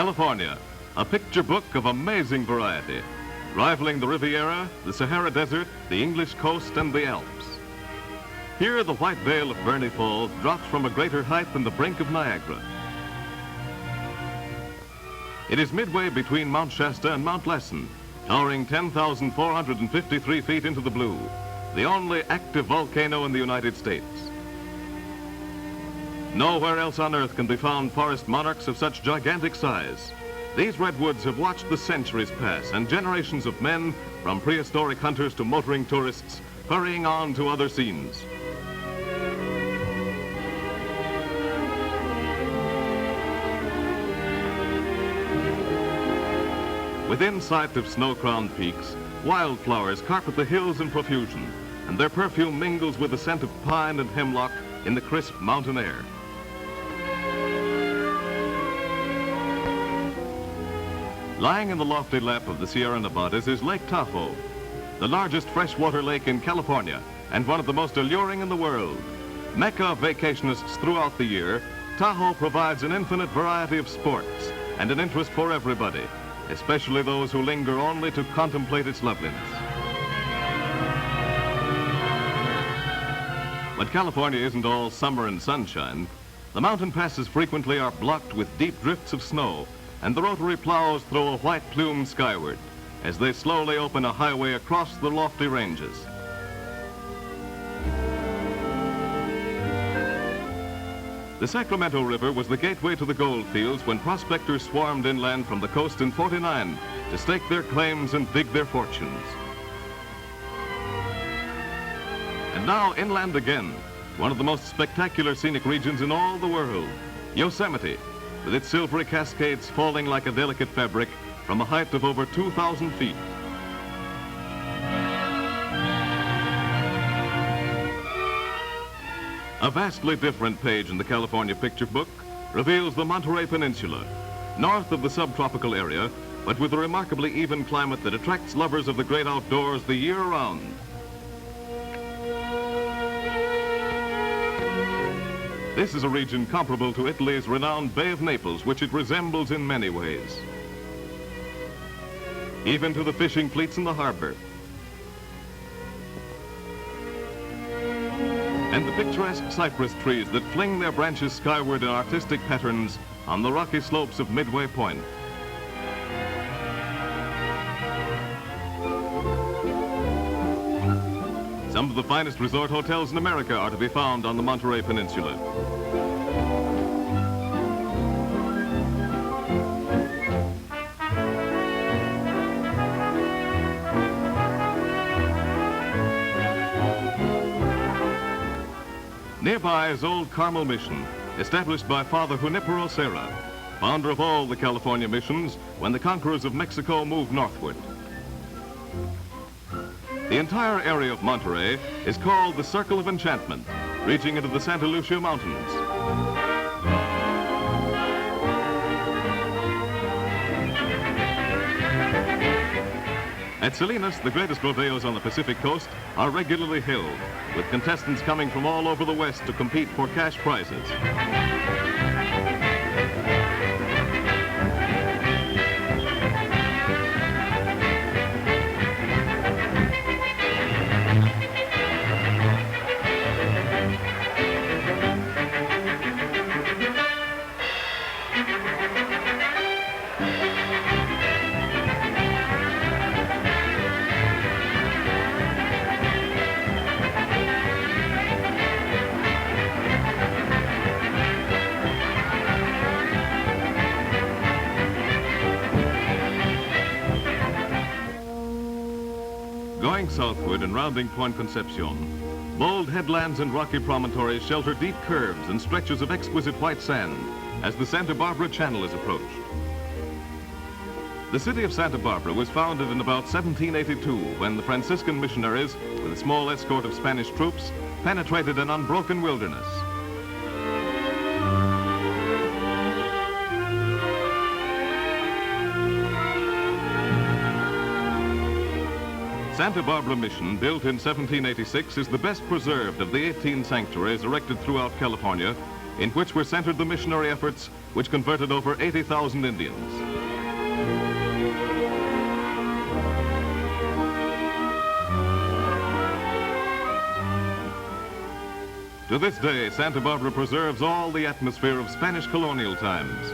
California, a picture book of amazing variety, rivaling the Riviera, the Sahara Desert, the English coast, and the Alps. Here, the white veil of Burney Falls drops from a greater height than the brink of Niagara. It is midway between Mount Shasta and Mount Lassen, towering 10,453 feet into the blue, the only active volcano in the United States. Nowhere else on Earth can be found forest monarchs of such gigantic size. These redwoods have watched the centuries pass and generations of men, from prehistoric hunters to motoring tourists, hurrying on to other scenes. Within sight of snow-crowned peaks, wildflowers carpet the hills in profusion, and their perfume mingles with the scent of pine and hemlock in the crisp mountain air. Lying in the lofty lap of the Sierra Nevadas is Lake Tahoe, the largest freshwater lake in California and one of the most alluring in the world. Mecca of vacationists throughout the year, Tahoe provides an infinite variety of sports and an interest for everybody, especially those who linger only to contemplate its loveliness. But California isn't all summer and sunshine. The mountain passes frequently are blocked with deep drifts of snow, and the rotary plows throw a white plume skyward as they slowly open a highway across the lofty ranges. The Sacramento River was the gateway to the gold fields when prospectors swarmed inland from the coast in '49 to stake their claims and dig their fortunes. And now inland again, one of the most spectacular scenic regions in all the world, Yosemite, with its silvery cascades falling like a delicate fabric from a height of over 2,000 feet. A vastly different page in the California picture book reveals the Monterey Peninsula, north of the subtropical area, but with a remarkably even climate that attracts lovers of the great outdoors the year round. This is a region comparable to Italy's renowned Bay of Naples, which it resembles in many ways, even to the fishing fleets in the harbor. And the picturesque cypress trees that fling their branches skyward in artistic patterns on the rocky slopes of Midway Point. Some of the finest resort hotels in America are to be found on the Monterey Peninsula. Nearby is old Carmel Mission, established by Father Junipero Serra, founder of all the California missions when the conquerors of Mexico moved northward. The entire area of Monterey is called the Circle of Enchantment, reaching into the Santa Lucia Mountains. At Salinas, the greatest rodeos on the Pacific coast are regularly held, with contestants coming from all over the West to compete for cash prizes. Going southward and rounding Point Concepcion, bold headlands and rocky promontories shelter deep curves and stretches of exquisite white sand as the Santa Barbara Channel is approached. The city of Santa Barbara was founded in about 1782 when the Franciscan missionaries, with a small escort of Spanish troops, penetrated an unbroken wilderness. Santa Barbara Mission, built in 1786, is the best preserved of the 18 sanctuaries erected throughout California, in which were centered the missionary efforts which converted over 80,000 Indians. To this day, Santa Barbara preserves all the atmosphere of Spanish colonial times.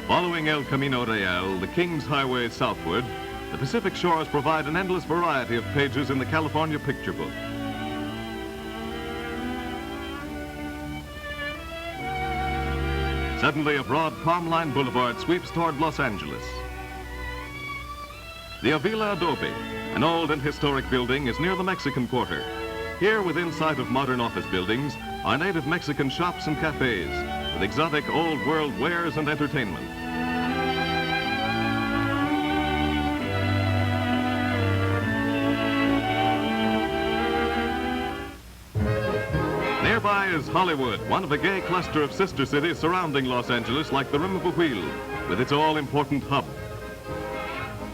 Following El Camino Real, the King's Highway southward, the Pacific shores provide an endless variety of pages in the California picture book. Suddenly, a broad palm-lined boulevard sweeps toward Los Angeles. The Avila Adobe, an old and historic building, is near the Mexican Quarter. Here, within sight of modern office buildings, are native Mexican shops and cafes with exotic old-world wares and entertainment. Nearby is Hollywood, one of a gay cluster of sister cities surrounding Los Angeles like the rim of a wheel, with its all-important hub.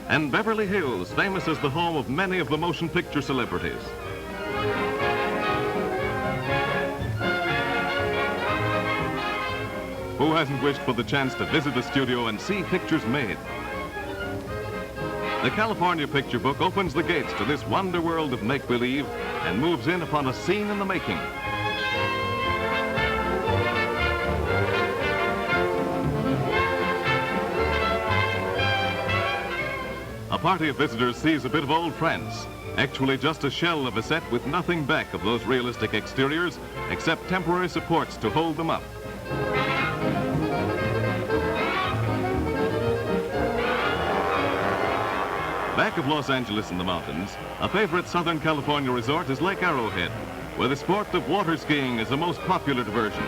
And Beverly Hills, famous as the home of many of the motion picture celebrities. Who hasn't wished for the chance to visit a studio and see pictures made? The California Picture Book opens the gates to this wonder world of make-believe and moves in upon a scene in the making. A party of visitors sees a bit of old France, actually just a shell of a set with nothing back of those realistic exteriors except temporary supports to hold them up. Back of Los Angeles in the mountains, a favorite Southern California resort is Lake Arrowhead, where the sport of water skiing is the most popular diversion.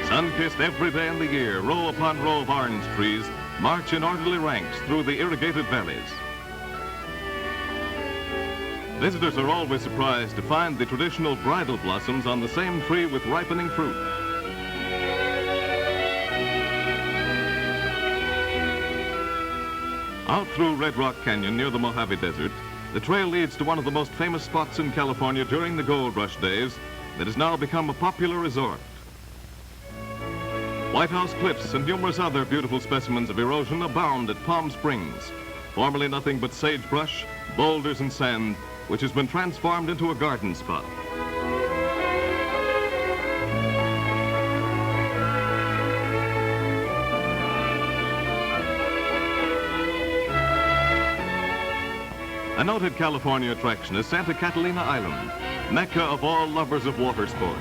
Sun-kissed every day in the year, row upon row of orange trees march in orderly ranks through the irrigated valleys. Visitors are always surprised to find the traditional bridal blossoms on the same tree with ripening fruit. Out through Red Rock Canyon near the Mojave Desert, the trail leads to one of the most famous spots in California during the gold rush days that has now become a popular resort. White House cliffs and numerous other beautiful specimens of erosion abound at Palm Springs, formerly nothing but sagebrush, boulders, and sand, which has been transformed into a garden spot. A noted California attraction is Santa Catalina Island, mecca of all lovers of water sports.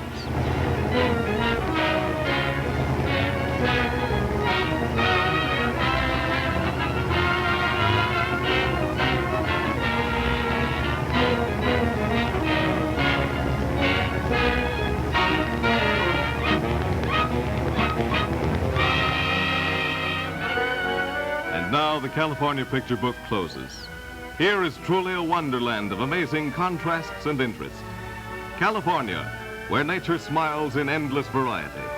And now the California Picture Book closes. Here is truly a wonderland of amazing contrasts and interest. California, where nature smiles in endless variety.